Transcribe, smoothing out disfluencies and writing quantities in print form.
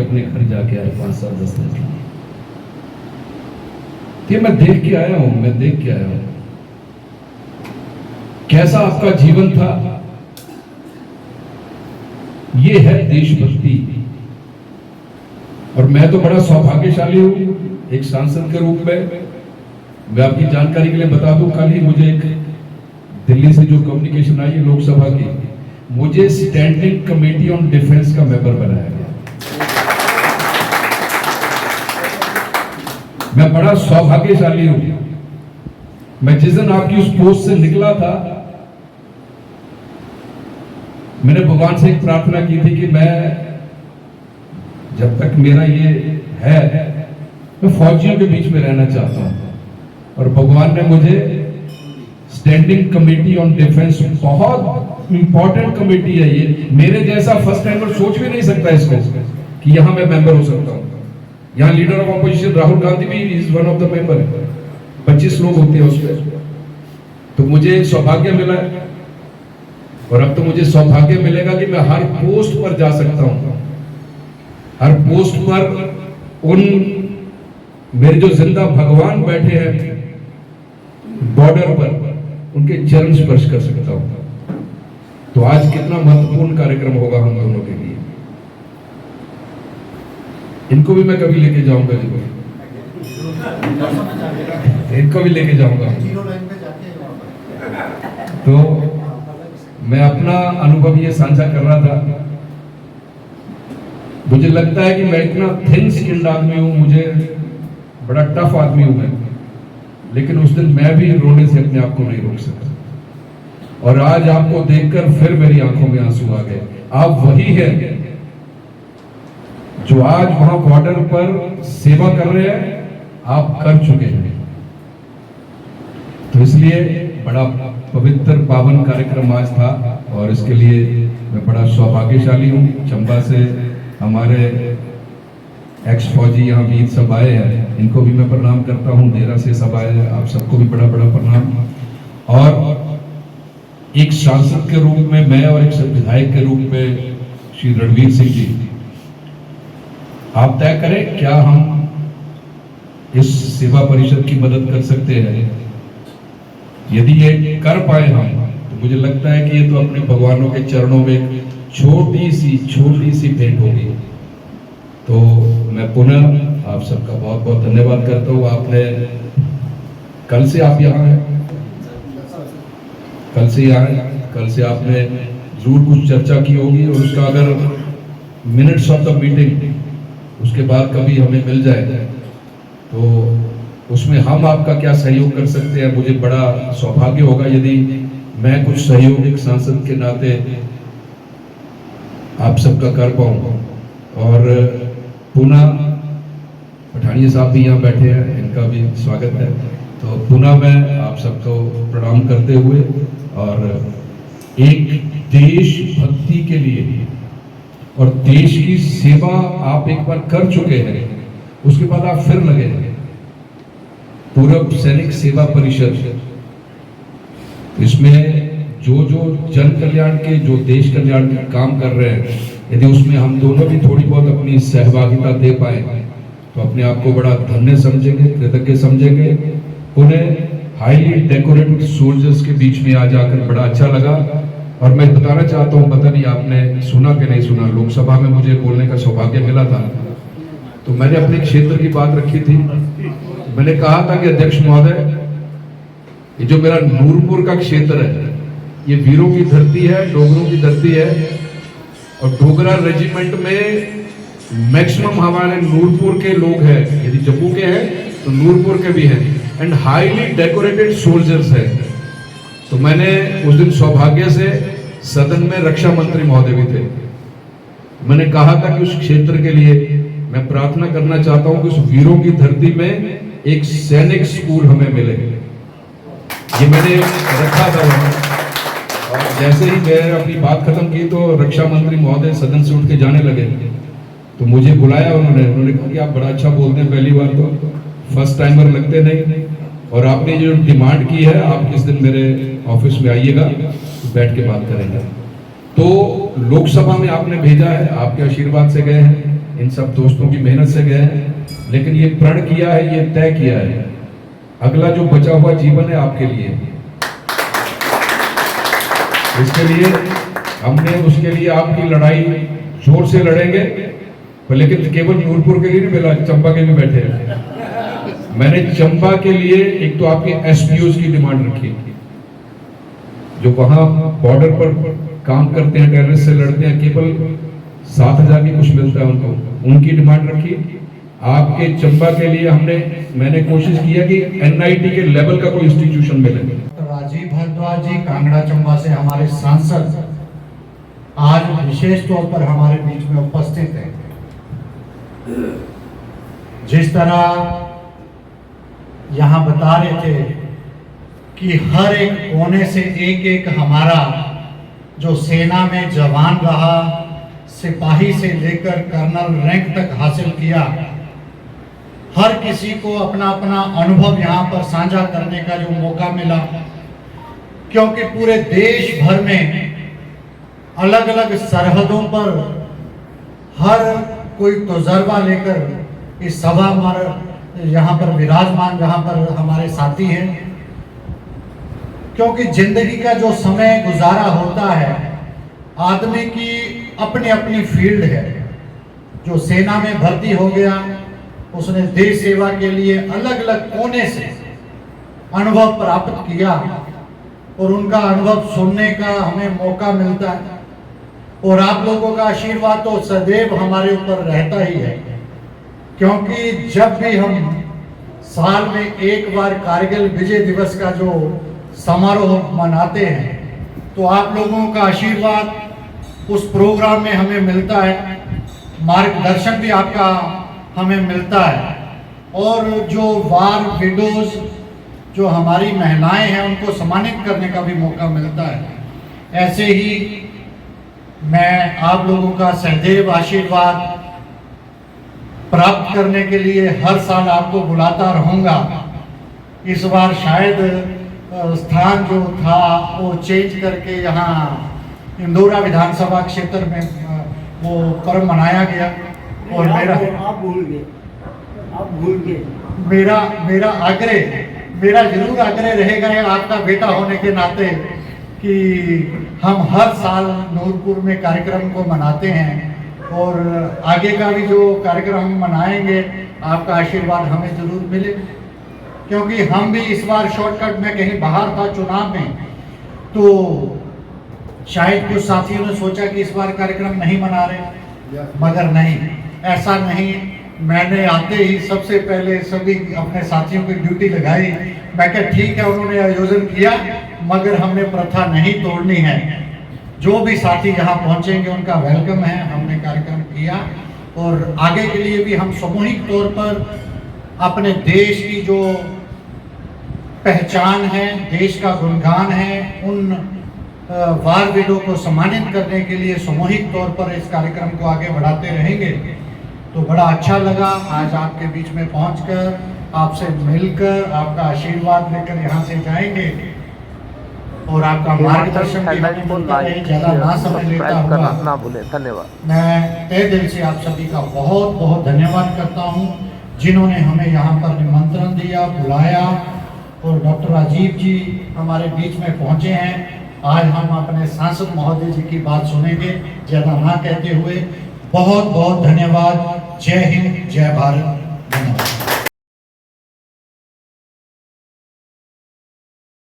अपने घर जाके आए 5 साल 10 दिन के लिए। ये मैं देख के आया हूं कैसा आपका जीवन था। ये है देशभक्ति। और मैं तो बड़ा सौभाग्यशाली हूं एक सांसद के रूप में। मैं आपकी जानकारी के लिए बता दूं, कल ही मुझे एक दिल्ली से जो कम्युनिकेशन आई है लोकसभा की, मुझे स्टैंडिंग कमेटी ऑन डिफेंस का मेंबर बनाया गया। मैं बड़ा सौभाग्यशाली हूं। मैं जिस दिन आपकी उस पोस्ट से निकला था, मैंने भगवान से एक प्रार्थना की थी कि मैं जब तक मेरा ये है, मैं फौजियों के बीच में रहना चाहता हूं। और भगवान ने मुझे स्टैंडिंग कमेटी ऑन डिफेंस, बहुत इंपॉर्टेंट कमेटी है ये, मेरे जैसा फर्स्ट टाइमर सोच भी नहीं सकता इसको कि यहां मैं मेंबर हो सकता हूं। यहां leader of opposition Rahul Gandhi भी is one of the member, 25 लोग होते हैं उसमें। तो मुझे सौभाग्य मिला है, और अब तो मुझे सौभाग्य मिलेगा कि मैं हर पोस्ट पर जा सकता हूं। हर पोस्ट पर उन मेरे जो जिंदा भगवान बैठे हैं बॉर्डर पर, उनके चरण स्पर्श कर सकता हूं। तो आज कितना महत्वपूर्ण कार्यक्रम होगा हम दोनों के लिए। इनको भी मैं कभी लेके जाऊंगा जी, इनको भी लेके जाऊंगा। तो मैं अपना अनुभव ये साझा कर रहा था। मुझे लगता है कि मैं इतना थिन स्किल्ड आदमी हूं, मुझे बड़ा टफ आदमी हूं मैं, लेकिन उस दिन मैं भी रोने से अपने आप को नहीं रोक सका। और आज आपको देखकर फिर मेरी आंखों में आंसू आ गए। आप वही हैं जो आज वहां बॉर्डर पर सेवा कर रहे हैं, आप कर चुके हैं। तो इसलिए बड़ा पवित्र पावन कार्यक्रम आज था, और इसके लिए मैं बड़ा सौभाग्यशाली हूं। चंबा से हमारे एक्स फौजी यहाँ वीर सब आए हैं, इनको भी मैं प्रणाम करता हूँ। देरा से सब आए हैं, आप सबको भी बड़ा बड़ा प्रणाम। और एक सांसद के रूप में मैं, और एक विधायक के रूप में श्री रणवीर सिंह जी, आप तय करें क्या हम इस सेवा परिषद की मदद कर सकते हैं। यदि ये कर पाए हम, तो मुझे लगता है कि ये तो अपने भगवानों के चरणों में छोटी सी भेंट होगी। तो मैं पुनः आप सबका बहुत बहुत धन्यवाद करता हूँ। आपने कल से आप यहाँ हैं, कल से आपने जरूर कुछ चर्चा की होगी, और उसका अगर मिनट्स ऑफ द मीटिंग उसके बाद कभी हमें मिल जाए, तो उसमें हम आपका क्या सहयोग कर सकते हैं। मुझे बड़ा सौभाग्य होगा यदि मैं कुछ सहयोग एक सांसद के नाते आप सबका कर पाऊँ। और पुनः पठानिया साहब भी यहाँ बैठे हैं, इनका भी स्वागत है। तो पुनः मैं आप सबको प्रणाम करते हुए, और एक देशभक्ति के लिए और देश की सेवा आप एक बार कर चुके हैं, उसके बाद आप फिर लगे हैं। पूर्व सैनिक सेवा परिषद, इसमें जो जन कल्याण के, जो देश कल्याण के काम कर रहे हैं, यदि उसमें हम दोनों भी थोड़ी बहुत अपनी सहभागिता दे पाए, तो अपने आप को बड़ा धन्य समझेंगे, कृतज्ञ समझेंगे। उन्हें हाईली डेकोरेटेड सोल्जर्स के बीच में आज आकर बड़ा अच्छा लगा। और मैं बताना चाहता हूँ, पता नहीं आपने सुना कि नहीं सुना, लोकसभा में मुझे बोलने का सौभाग्य मिला था, तो मैंने अपने क्षेत्र की बात रखी थी। मैंने कहा था कि अध्यक्ष महोदय, ये जो मेरा नूरपुर का क्षेत्र है, ये वीरों की धरती है, डोगरों की धरती है, और डोगरा रेजिमेंट में मैक्सिमम हमारे नूरपुर के लोग हैं। यदि जम्मू के हैं तो नूरपुर के भी हैं, एंड हाईली डेकोरेटेड सोल्जर्स हैं। तो मैंने उस दिन सौभाग्य से सदन में रक्षा मंत्री महोदय भी थे, मैंने कहा था कि उस क्षेत्र के लिए मैं प्रार्थना करना चाहता हूं कि उस वीरों की धरती में एक सैनिक स्कूल हमें मिले। ये मैंने रखा था वहां। और जैसे ही मैं अपनी बात खत्म की, तो रक्षा मंत्री महोदय सदन से उठ के जाने लगे। तो मुझे बुलाया उन्होंने कहा कि आप बड़ा अच्छा बोलते हैं, पहली बार तो फर्स्ट टाइमर लगते नहीं, और आपने जो डिमांड की है, आप किस दिन मेरे ऑफिस में आइएगा, तो बैठ के बात करेंगे। तो लोकसभा में आपने भेजा है, आपके आशीर्वाद से गए हैं, इन सब दोस्तों की मेहनत से गए हैं, लेकिन ये प्रण किया है, ये तय किया है, अगला जो बचा हुआ जीवन है आपके लिए। इसके लिए हमने उसके लिए आपकी लड़ाई जोर से लड़ेंगे, पर लेकिन केवल नूरपुर के लिए नहीं मिला, चंबा के भी बैठे हैं। मैंने चंबा के लिए एक तो आपके एसपीओज की डिमांड रखी, जो वहां बॉर्डर पर काम करते हैं, टेररिस्ट से लड़ते हैं, केवल 7,000 की कुछ मिलता है उनको, उनकी डिमांड रखी। आपके चंबा के लिए मैंने कोशिश किया कि एनआईटी के लेवल का कोई इंस्टीट्यूशन मिले। राजीव भारद्वाज जी कांगड़ा चंबा से हमारे सांसद आज विशेष तौर पर हमारे बीच में उपस्थित हैं। जिस तरह यहाँ बता रहे थे कि हर एक कोने से एक एक हमारा जो सेना में जवान रहा, सिपाही से लेकर कर्नल रैंक तक हासिल किया, हर किसी को अपना अपना अनुभव यहाँ पर साझा करने का जो मौका मिला, क्योंकि पूरे देश भर में अलग अलग सरहदों पर हर कोई तजुर्बा लेकर इस सभा पर यहाँ पर विराजमान, जहाँ पर हमारे साथी हैं। क्योंकि जिंदगी का जो समय गुजारा होता है, आदमी की अपनी अपनी फील्ड है। जो सेना में भर्ती हो गया, उसने देश सेवा के लिए अलग अलग कोने से अनुभव प्राप्त किया और उनका अनुभव सुनने का हमें मौका मिलता है। और आप लोगों का आशीर्वाद तो सदैव हमारे ऊपर रहता ही है, क्योंकि जब भी हम साल में एक बार कारगिल विजय दिवस का जो समारोह मनाते हैं, तो आप लोगों का आशीर्वाद उस प्रोग्राम में हमें मिलता है, मार्गदर्शन भी आपका हमें मिलता है। और जो वार विडोज जो हमारी महिलाएं हैं, उनको सम्मानित करने का भी मौका मिलता है। ऐसे ही मैं आप लोगों का सदैव आशीर्वाद प्राप्त करने के लिए हर साल आपको बुलाता रहूँगा। इस बार शायद स्थान जो था वो चेंज करके यहाँ इंदौरा विधानसभा क्षेत्र में वो पर्व मनाया गया। और आप भूल गए मेरा जरूर आग्रह रहेगा आपका बेटा होने के नाते कि हम हर साल नूरपुर में कार्यक्रम को मनाते हैं, और आगे का भी जो कार्यक्रम हम मनाएंगे, आपका आशीर्वाद हमें जरूर मिले। क्योंकि हम भी इस बार शॉर्टकट में कहीं बाहर था चुनाव में, तो शायद कुछ साथियों ने सोचा कि इस बार कार्यक्रम नहीं मना रहे, मगर नहीं, ऐसा नहीं। मैंने आते ही सबसे पहले सभी अपने साथियों की ड्यूटी लगाई। मैं कहा ठीक है, उन्होंने आयोजन किया, मगर हमने प्रथा नहीं तोड़नी है। जो भी साथी यहाँ पहुँचेंगे उनका वेलकम है। हमने कार्यक्रम किया और आगे के लिए भी हम सामूहिक तौर पर अपने देश की जो पहचान है, देश का गुणगान है, उन वार वीरों को सम्मानित करने के लिए सामूहिक तौर पर इस कार्यक्रम को आगे बढ़ाते रहेंगे। तो बड़ा अच्छा लगा आज आपके बीच में पहुंचकर, आपसे मिलकर, आपका आशीर्वाद लेकर यहाँ से जाएंगे और आपका मार्गदर्शन भी हमें मिलता रहे। ज़्यादा ना समय लेता हुआ ना भूले। धन्यवाद। मैं तहे दिल से आप सभी का बहुत बहुत धन्यवाद करता हूँ, जिन्होंने हमें यहाँ पर निमंत्रण दिया, बुलाया, और डॉक्टर राजीव जी हमारे बीच में पहुँचे हैं। आज हम अपने सांसद महोदय जी की बात सुनेंगे। ज़्यादा ना कहते हुए बहुत बहुत धन्यवाद। जय हिंद, जय भारत, धन्यवाद।